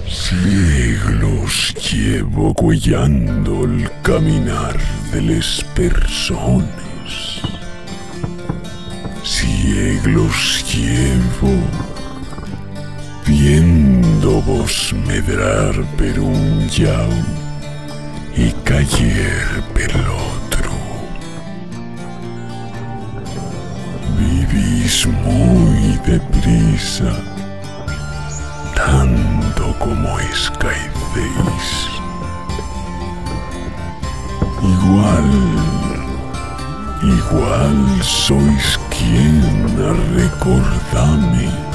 Siglos llevo cuellando el caminar de les persones. Siglos llevo viendo vos medrar per un llau y cayer per l'otro. Vivís muy deprisa, tanto como escaecéis. Igual sois quien a recordarme